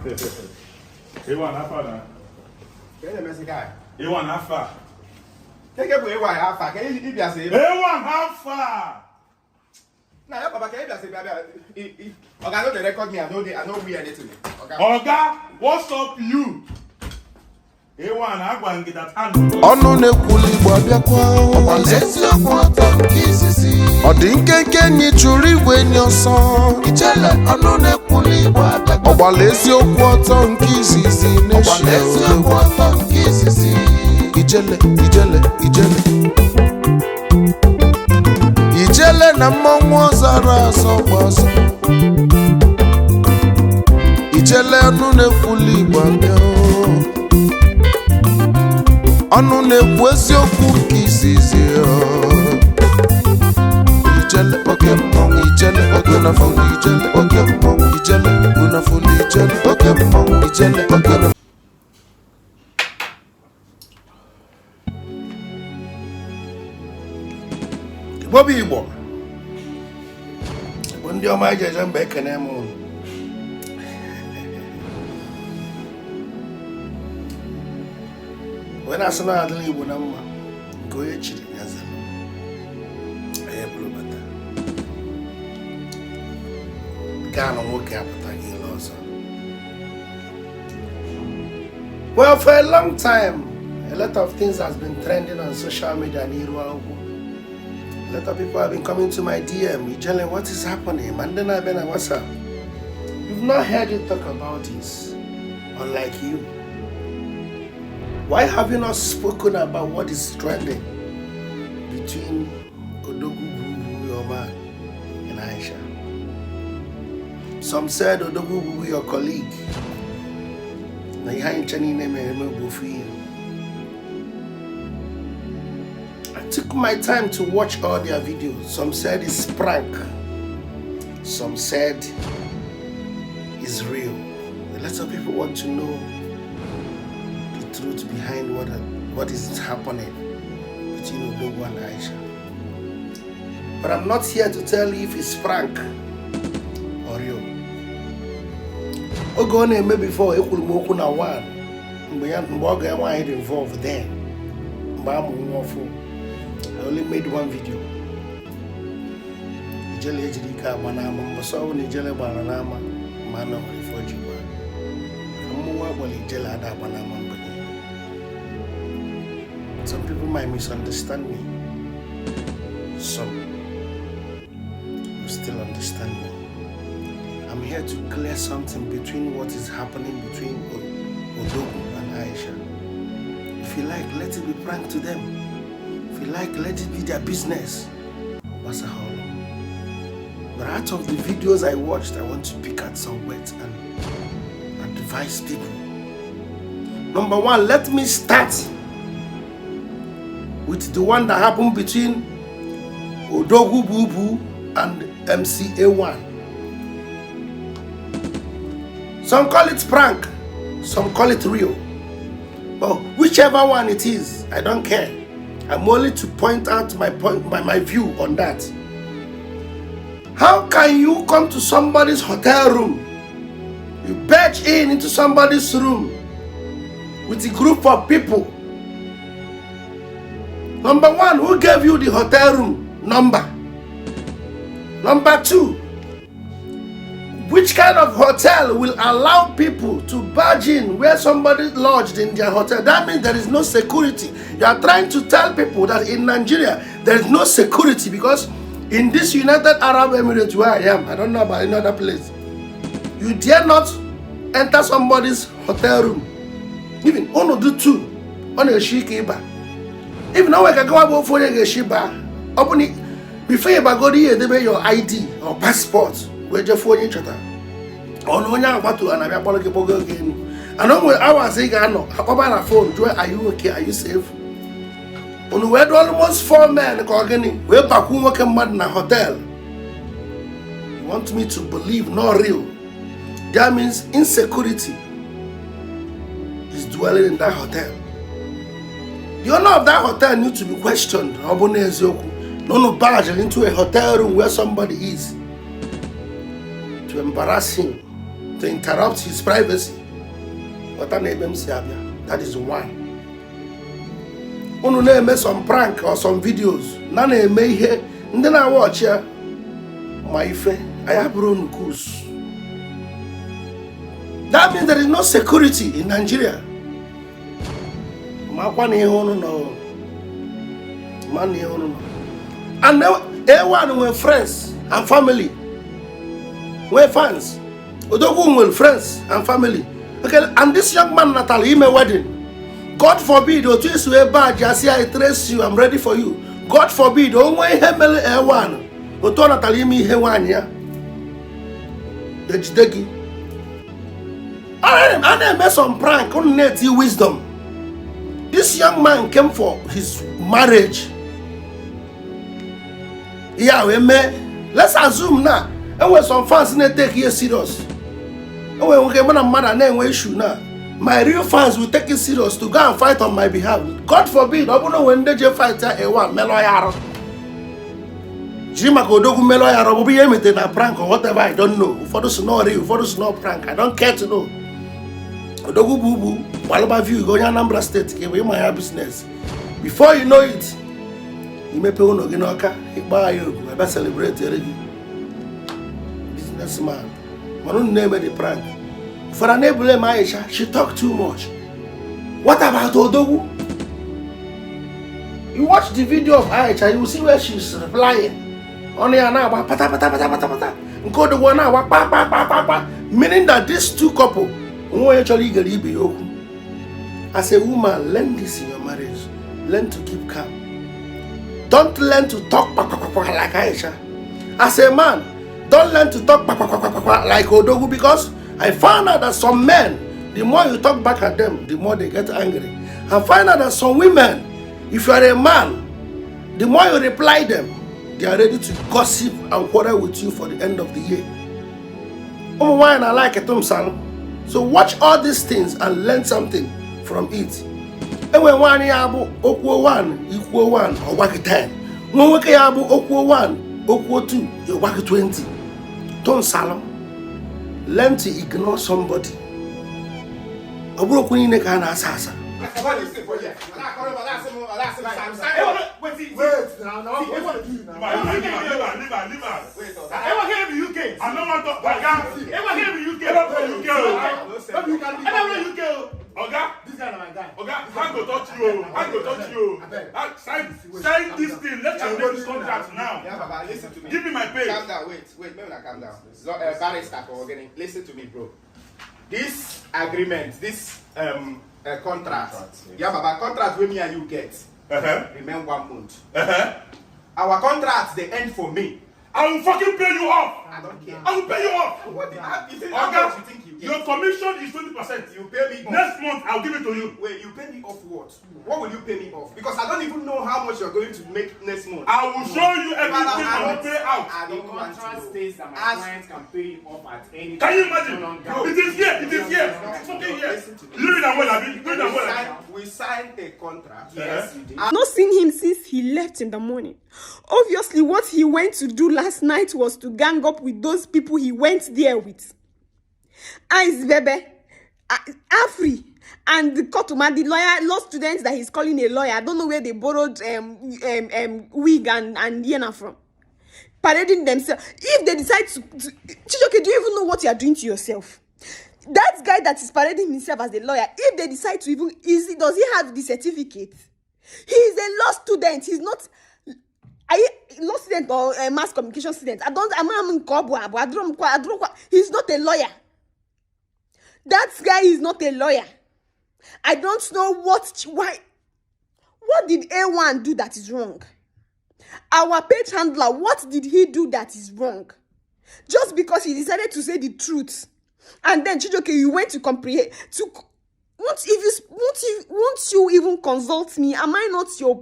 A1 Alpha na. Can you message guy? A1 Alpha. Take a A1 Alpha. Can you if you say A1 Alpha? Nah, Papa, can you say baby? Okay, I know they record me. I know we anything. Okay. Oga, what's up you? A1 agwa ngida tanu. Ọnụ na-ekwuli Igbo abịakwa eziokwu ọtọ nke izizi ọ dị nkenke nye chụrụ igwe nye ọsọ ijele ọnụ na-ekwuli Igbo abịakwa ọgbala eziokwu ọtọ nke izizi ọgbala eziokwu ọtọ nke izizi ijele na mmọnwụ ọzara azọ gbazọ ijele ọnụ na-ekwuli Igbo abịa ọnụ na-ekwu eziokwu nke izizi ijele oke mmọnwụ ijele oke na fọnụ ijele oke mmọnwụ ijele una fọnụ ijele oke mmọnwụ ijele oke na Igbo bụ Igbo bụ ndị ọma ejeje mgbe ekene m ụnụ when I saw that little one, go ahead, children. Yes, I have bata. Can't work up again, also. Well, for a long time, a lot of things has been trending on social media. A lot of people have been coming to my DM, telling what is happening. And then I've been on WhatsApp. You've not heard you talk about this, unlike you. Why have you not spoken about what is trending between Odogwu, your man, and Aisha? Some said Odogwu, your colleague. I took my time to watch all their videos. Some said it's prank. Some said it's real. A lot of people want to know truth behind what is happening between Odogwu and Aisha. But I'm not here to tell you if it's prank or real. Ogo na-eme before ekwuru na one mgbe ọ ga-enwe involved then. Mgbe amụ nwofo, I only made one video. Ijele ejiri ike agba n'ama mbọsọ ọ na ijele gbara n'ama ma na nwere ifo ji gba. Mmụọ agbala ijele ada agba n'ama mgbe. Some people might misunderstand me. Some will still understand me. I'm here to clear something between what is happening between Odogwu and Aisha. If you like, let it be prank to them. If you like, let it be their business. What's a whole? But out of the videos I watched, I want to pick at some words and advise people. Number one, let me start with the one that happened between Odogwu Bubu and MCA1. Some call it prank, some call it real. But whichever one it is, I don't care. I'm only to point out my view on that. How can you come to somebody's hotel room? You barge into somebody's room with a group of people. Number one, who gave you the hotel room number? Number two, which kind of hotel will allow people to barge in where somebody lodged in their hotel? That means there is no security. You are trying to tell people that in Nigeria, there is no security because in this United Arab Emirates where I am, I don't know about another place, you dare not enter somebody's hotel room. Even one do two on a shikeba. If no one can go about for a shiba, open it before you go there, they your ID or passport. Where you phone each other. Or no one want to another political game. And on where I was saying, I know about a phone. Are you okay? Are you safe? On where almost 4 men organic. We're back home working mad in a hotel. You want me to believe not real? That means insecurity is dwelling in that hotel. The owner of that hotel needs to be questioned. No barge into a hotel room where somebody is to embarrass him to interrupt his privacy. That is one. Unu na-eme some prank or some videos. Na na-eme ihe ndị na-watch ya ma ife ayaburu nukus. That means there is no security in Nigeria. And everyone with friends and family. We're fans. Odogwu with friends and family. Okay, and this young man Natalie, he made wedding. God forbid, or twist way bad, I say I trace you, I'm ready for you. God forbid, only hemel one. Oto Natalie me he one ya. Degi. I made some prank on net wisdom. This young man came for his marriage. Yeah, we may. Let's assume now. And when some fans take it serious. And when we get man name issue now. My real fans will take it serious to go and fight on my behalf. God forbid, I don't know when they fight a one meloyaro. Jima Odogwu meloyaro will be imitating a prank or whatever, I don't know. For those no real, for those no prank, I don't care to know. Odogwu boo boo, Walaba view, go to Anambra State, give my business. Before you know it, you may pay no ginoka, he buy you, I better celebrate already. Businessman, I don't name the prank. For an able Aisha, she talked too much. What about Odogwu? You watch the video of Aisha, you will see where she's replying. Only an hour, pata pata pata pata pata. Go to 1 hour, pa pa pa pa pa. Meaning that these two couple, actually as a woman, learn this in your marriage. Learn to keep calm. Don't learn to talk like Aisha. As a man, don't learn to talk like Odogwu, because I found out that some men, the more you talk back at them, the more they get angry. I find out that some women, if you are a man, the more you reply them, they are ready to gossip and quarrel with you for the end of the year. Why I like it, so watch all these things and learn something from it. And when one yabu okwo 1 equal 1 or work 10, when we yabu okwo 1 okwo 2, you work 20. Don't salam. Learn to ignore somebody. Obro kuni kana asasa. Wait now. Leave her. Everyone here in the UK. I don't want to. Everyone here in the UK. Oga, this guy is my guy. Oga, I go touch you. Sign this thing. Let's make this contract now. Yeah, Baba, listen to me. Give me my pay. Calm down. Wait. Maybe not calm down. Barrister for organic. Listen to me, bro. This agreement, this contract. Yeah, Baba, contract with me and you get. Remain 1 month. Our contracts they end for me. I will fucking pay you off. I don't care. I will pay you off. What the how you think you get? Your commission is 20%. You pay me off. Next month, I'll give it to you. Wait, you pay me off what? What will you pay me off? Because I don't even know how much you're going to make next month. I will show you everything on the payout. I The don't want to contract know. states that my client can pay him off at any Can time. you imagine? No, It is here. It's fucking here. You read that well, Abi. Read that well. We signed a contract. Yes, you did. I've not seen him since he left in the morning. Obviously, what he went to do last night was to gang up with those people he went there with. Ice Bebe, Afri, and the Kotuma, the lawyer, law students that he's calling a lawyer. I don't know where they borrowed wig and Yena from. Parading themselves. If they decide to Chijoke, do you even know what you are doing to yourself? That guy that is parading himself as a lawyer, if they decide to even, does he have the certificate? He is a law student. He's not a law student or a mass communication student. He's not a lawyer. That guy is not a lawyer. I don't know why. What did A1 do that is wrong? Our page handler, what did he do that is wrong? Just because he decided to say the truth. And then Chijoke, you went to comprehend. Won't you even consult me? Am I not your